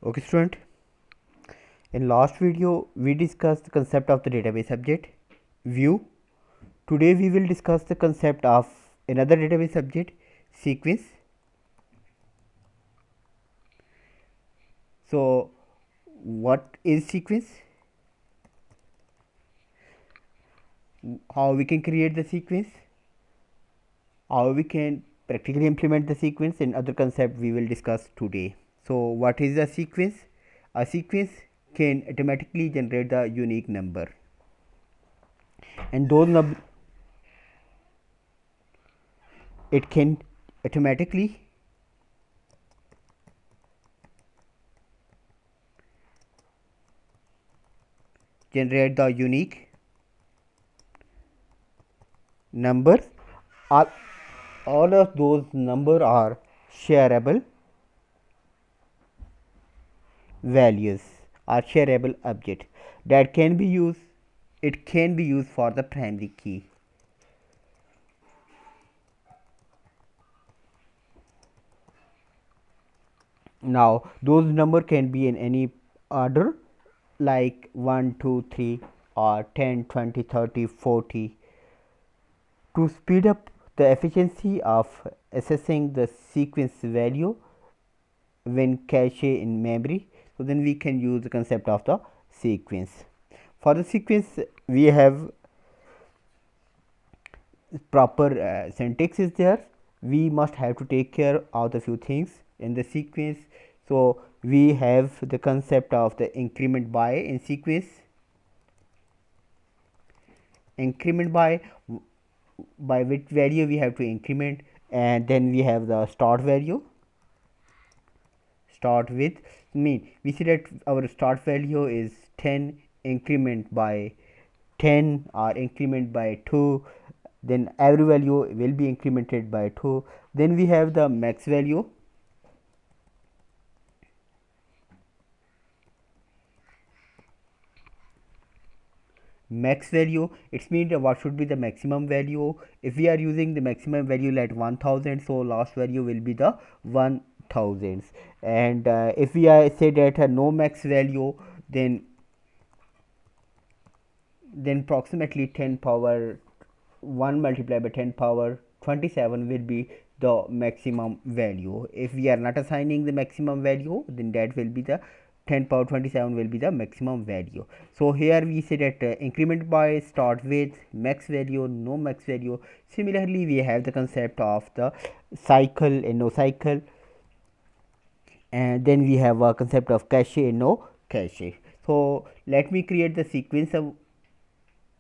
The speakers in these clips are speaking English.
Okay student, in last video we discussed the concept of the database object view. Today we will discuss the concept of another database object sequence. So what is sequence, how we can create the sequence, how we can practically implement the sequence, and other concept we will discuss today. So what is a sequence? A sequence can automatically generate the unique number, and it can automatically generate the unique numbers. All of those numbers are shareable values or shareable object that can be used. It can be used for the primary key. Now those number can be in any order like 1 2 3 or 10 20 30 40. To speed up the efficiency of accessing the sequence value when cache in memory, so then we can use the concept of the sequence. For the sequence we have proper syntax is there. We must have to take care of the few things in the sequence. So we have the concept of the increment by in sequence. Increment by which value we have to increment, and then we have the start value. Start with mean we see that our start value is 10, increment by 10 or increment by 2, then every value will be incremented by 2. Then we have the max value. Max value, it means what should be the maximum value. If we are using the maximum value like 1000, so last value will be the 1000. And if we say that no max value, then approximately 10 power 1 multiplied by 10 power 27 will be the maximum value. If we are not assigning the maximum value, then that will be the 10 power 27 will be the maximum value. So here we say that increment by, start with, max value, no max value. Similarly we have the concept of the cycle and no cycle, and then we have a concept of cache and no cache. So let me create the sequence of,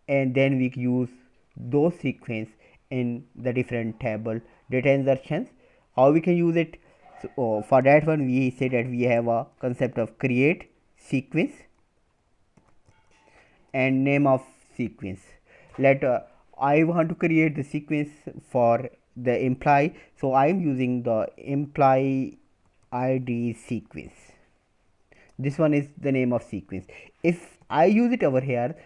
and then we use those sequence in the different table data insertions. How we can use it? So for that one we say that we have a concept of create sequence and name of sequence. Let I want to create the sequence for the employee, so I am using the employee id sequence. This one is the name of sequence. If I use it over here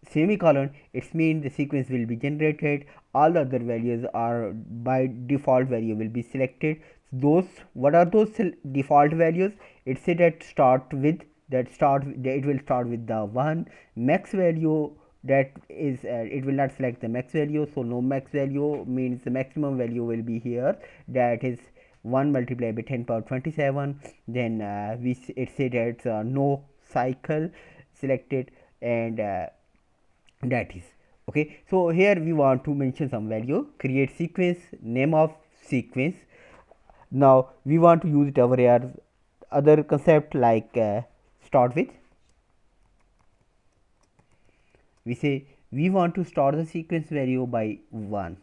semicolon, it means the sequence will be generated. All other values are by default value will be selected. Those, what are those default values? It said that start with, it will start with the 1 max value, that is it will not select the max value, so no max value means the maximum value will be here, that is 1 multiplied by 10 power 27. Then it said that no cycle selected, and that is okay. So here we want to mention some value, create sequence, name of sequence. Now we want to use it over here other concept like start with. We say we want to start the sequence value by 1,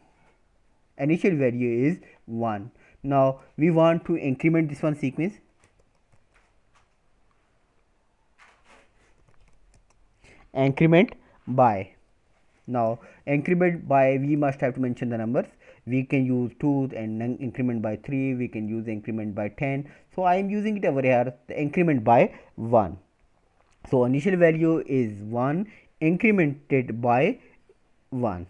initial value is 1. Now we want to increment this one sequence, increment by. Now increment by, we must have to mention the numbers. We can use 2 and increment by 3, we can use increment by 10. So I am using it over here the increment by 1. So initial value is 1 incremented by 1.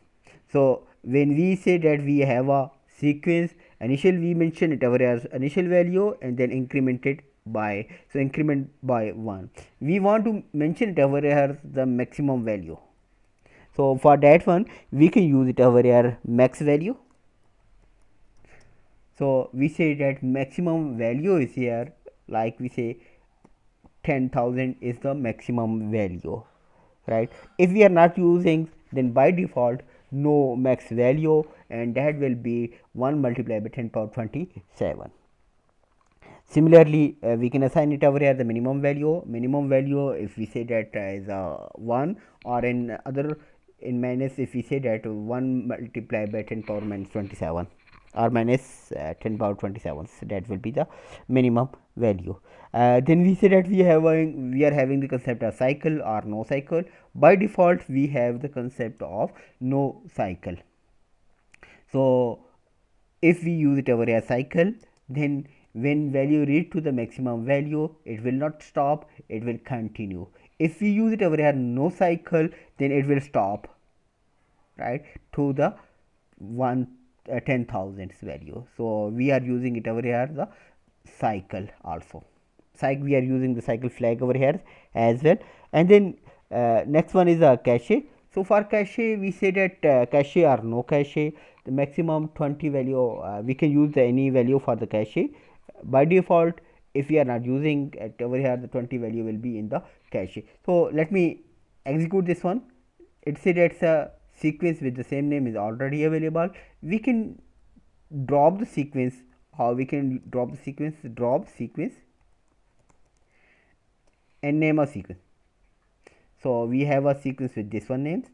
So when we say that we have a sequence, initial we mention it over as initial value and then incremented by, so increment by 1. We want to mention it over here the maximum value. So for that one we can use it over here max value. So we say that maximum value is here, like we say 10,000 is the maximum value, right? If we are not using, then by default no max value, and that will be 1 multiplied by 10 power 27. Similarly, we can assign it over here the minimum value. Minimum value, if we say that is 1, or in other, in minus, if we say that 1 multiplied by 10 power minus 27 or minus 10 power 27, so that will be the minimum value. Then we say that we are having the concept of cycle or no cycle. By default we have the concept of no cycle. So if we use it over a cycle, then when value reach to the maximum value, it will not stop, it will continue. If we use it over a no cycle, then it will stop, right, to the 10,000 value. So we are using it over here the cycle also. We are using the cycle flag over here as well. And then next one is a cache. So for cache we say that cache or no cache, the maximum 20 value, we can use any value for the cache. By default, if we are not using it over here, the 20 value will be in the cache. So let me execute this one. It said it's a sequence with the same name is already available. We can drop the sequence. How we can drop the sequence? Drop sequence and name a sequence. So we have a sequence with this one names,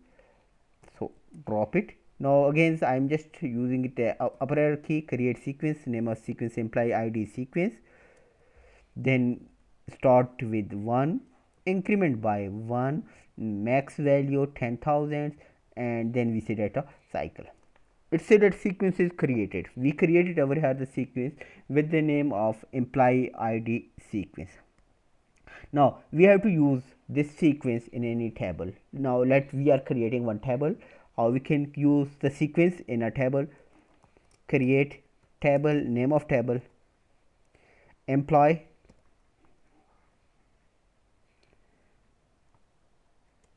so drop it. Now again I am just using it upper arrow key, create sequence, name of sequence imply id sequence, then start with 1, increment by 1, max value 10,000, and then we say that a cycle. It said that sequence is created. We created over here the sequence with the name of imply id sequence. Now we have to use this sequence in any table. Now we are creating one table. How we can use the sequence in a table? Create table, name of table, employee,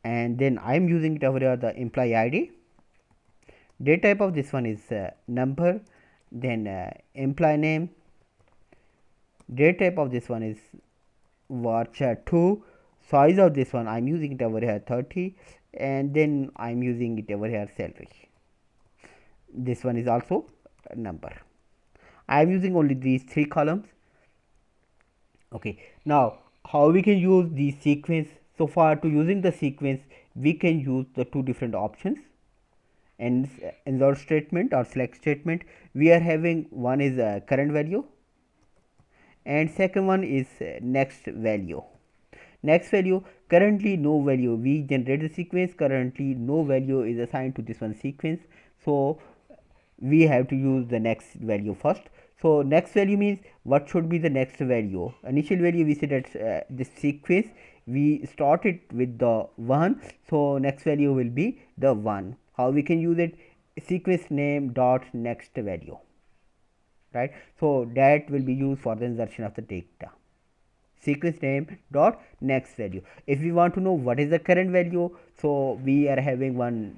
and then I am using it over here the employee ID. Date type of this one is number, then employee name. Date type of this one is varchar 2. Size of this one I am using it over here 30, and then I am using it over here salary. This one is also a number. I am using only these 3 columns. Okay, now how we can use the sequence? So far to using the sequence, we can use the 2 different options. And insert statement or select statement, we are having one is current value, and second one is next value. Next value, currently no value, we generate the sequence, currently no value is assigned to this one sequence, so we have to use the next value first. So next value means what should be the next value? Initial value we said that this sequence we started with the 1, so next value will be the 1. How we can use it? Sequence name dot next value, right? So that will be used for the insertion of the data. Sequence name dot next value. If we want to know what is the current value, so we are having one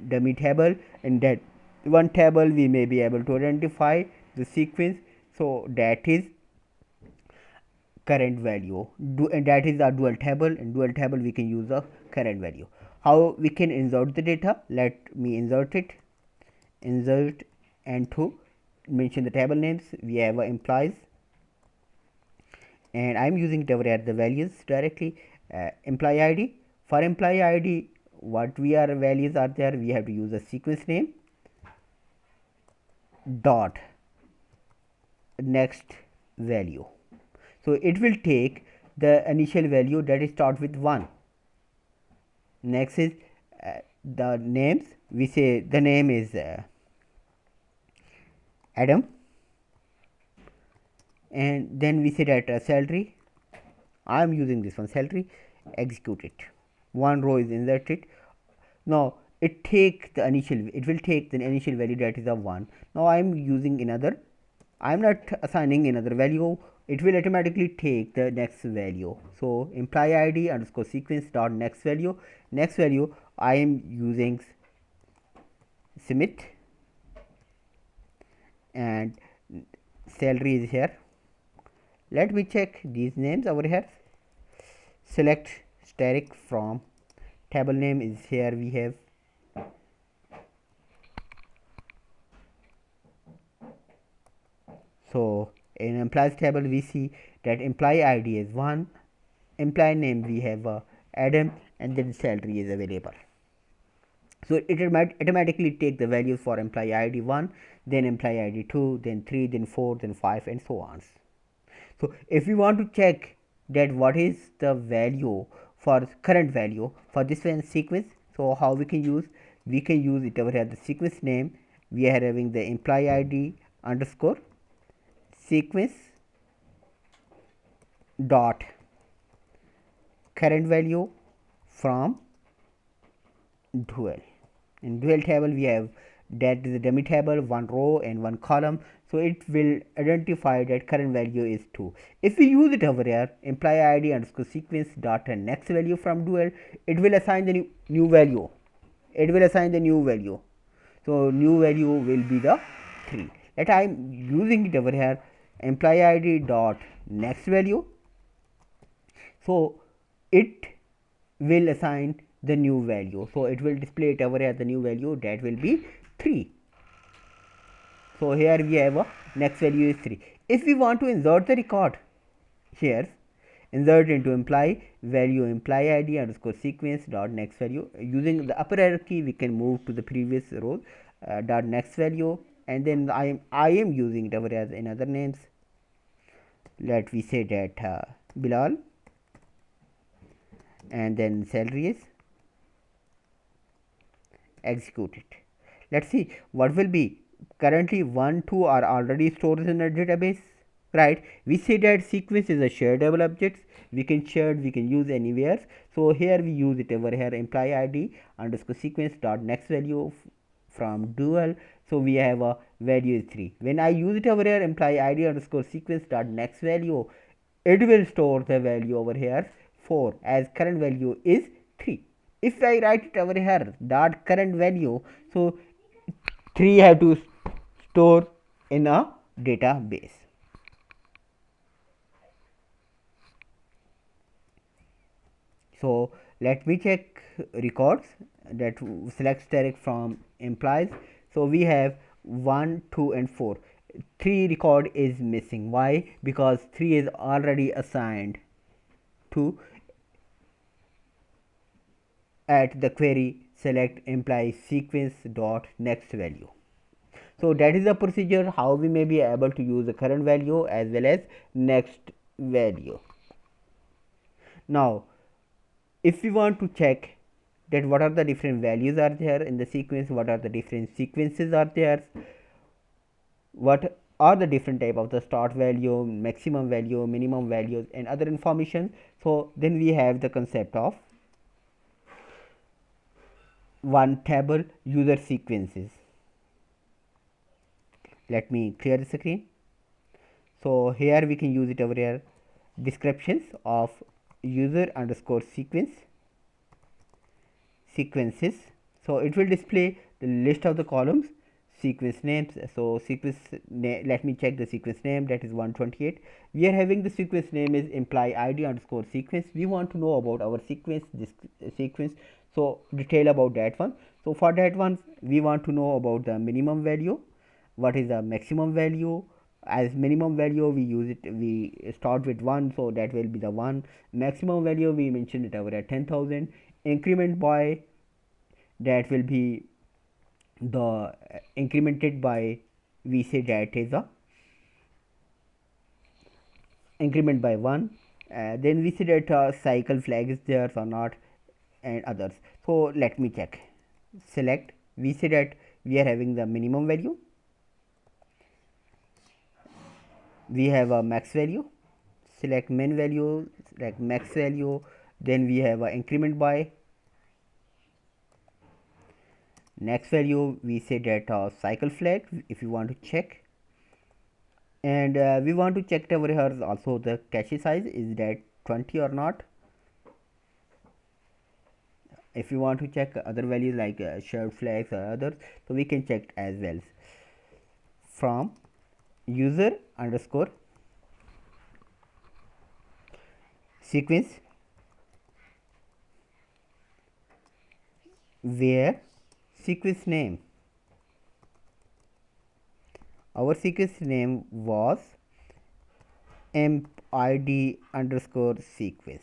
dummy table. In that one table we may be able to identify the sequence, so that is current value. And that is our dual table. In dual table we can use the current value. How we can insert the data? Let me insert it. Insert, and to mention the table names we have implies, and I am using it over here the values directly. Employee ID, for employee ID what we are values are there, we have to use a sequence name dot next value. So it will take the initial value that is start with 1. Next is the names, we say the name is Adam, and then we say that salary, I am using this one salary, execute it. One row is inserted. Now it will take the initial value that is of 1. Now I am using another, I am not assigning another value, it will automatically take the next value. So employee id underscore sequence dot next value I am using Smith, and salary is here. Let me check these names over here. Select static from table name is here. We have so in employees table we see that employee id is 1, employee name we have Adam, and then salary is available. So it might automatically take the values for employee id 1, then employee id 2, then 3, then 4, then 5, and so on. So if we want to check that what is the value for current value for this one sequence, so how we can use it over here. The sequence name we are having the employee id underscore sequence dot current value from dual. In dual table we have that is a dummy table, one row and one column, so it will identify that current value is 2. If we use it over here employee id underscore sequence dot next value from dual, it will assign the new value. So new value will be the 3. That I am using it over here employee id dot next value, so it will assign the new value. So it will display it over here the new value, that will be 3. So here we have a next value is 3. If we want to insert the record here, insert into employee value employee id underscore sequence dot next value, using the upper arrow key we can move to the previous row dot next value, and then I am using it over here in other names. Let we say that Bilal, and then salary is executed. Let's see what will be. Currently 1, 2 are already stored in the database, right? We say that sequence is a shareable object, we can share, we can use anywhere. So here we use it over here employee id underscore sequence dot next value from dual. So we have a value is 3. When I use it over here employee id underscore sequence dot next value, it will store the value over here 4 as current value is 3. If I write it over here dot current value, so 3 have to store in a database. So let me check records that select direct from employees. So we have 1, 2 and 4. 3 record is missing. Why? Because 3 is already assigned to at the query select employee sequence dot next value. So that is the procedure how we may be able to use the current value as well as next value. Now if we want to check that what are the different values are there in the sequence, what are the different sequences are there, what are the different type of the start value, maximum value, minimum values, and other information. So then we have the concept of one table user sequences. Let me clear the screen. So here we can use it over here descriptions of user underscore sequences. So it will display the list of the columns, sequence names. So let me check the sequence name, that is 128. We are having the sequence name is employee id underscore sequence. We want to know about our sequence, this sequence, so detail about that one. So for that one we want to know about the minimum value, what is the maximum value. As minimum value we use it, we start with 1, so that will be the 1. Maximum value we mentioned it over at 10,000. Increment by, that will be the incremented by, we say that is a increment by 1. Then we see that cycle flag is there or not, and others. So let me check. Select, we say that we are having the minimum value, we have a max value, select min value, select max value, then we have a increment by, next value we say that cycle flag if you want to check. And we want to check over here also the cache size, is that 20 or not. If you want to check other values like shared flags or others, so we can check as well. From user underscore sequence where sequence name, our sequence name was id underscore sequence.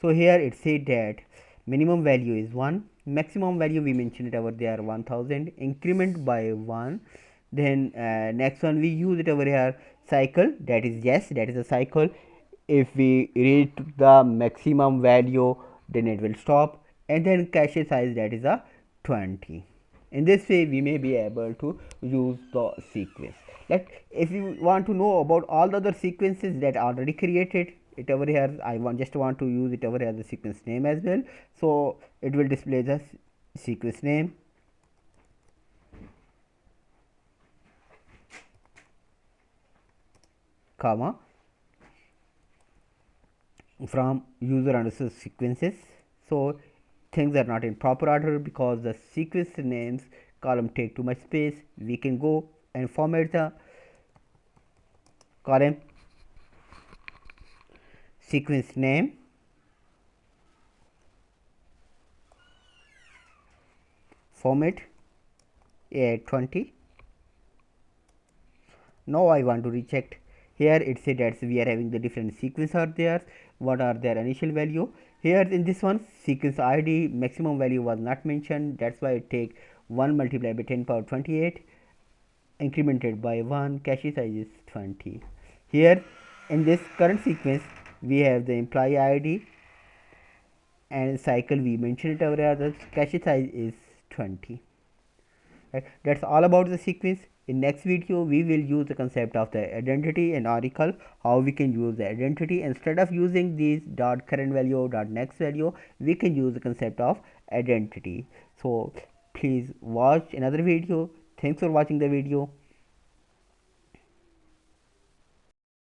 So here it said that minimum value is 1, maximum value we mentioned it over there 1000, increment by 1. Then next one we use it over here cycle, that is yes, that is a cycle. If we reach the maximum value then it will stop, and then cache size, that is a 20. In this way we may be able to use the sequence. Like if you want to know about all the other sequences that are already created, it over here I just want to use it over here the sequence name as well. So it will display the sequence name, comma, from user underscore sequences. So things are not in proper order because the sequence names column take too much space. We can go and format the column sequence name format at 20. Now I want to recheck. Here it said that we are having the different sequence are there, what are their initial value. Here in this one sequence id maximum value was not mentioned, that's why it take 1 multiplied by 10 power 28 incremented by 1, cache size is 20. Here in this current sequence we have the employee id and cycle we mentioned it over here, the cache size is 20. Right? That's all about the sequence. In next video we will use the concept of the identity and oracle, how we can use the identity instead of using these dot current value dot next value, we can use the concept of identity. So please watch another video. Thanks for watching the video.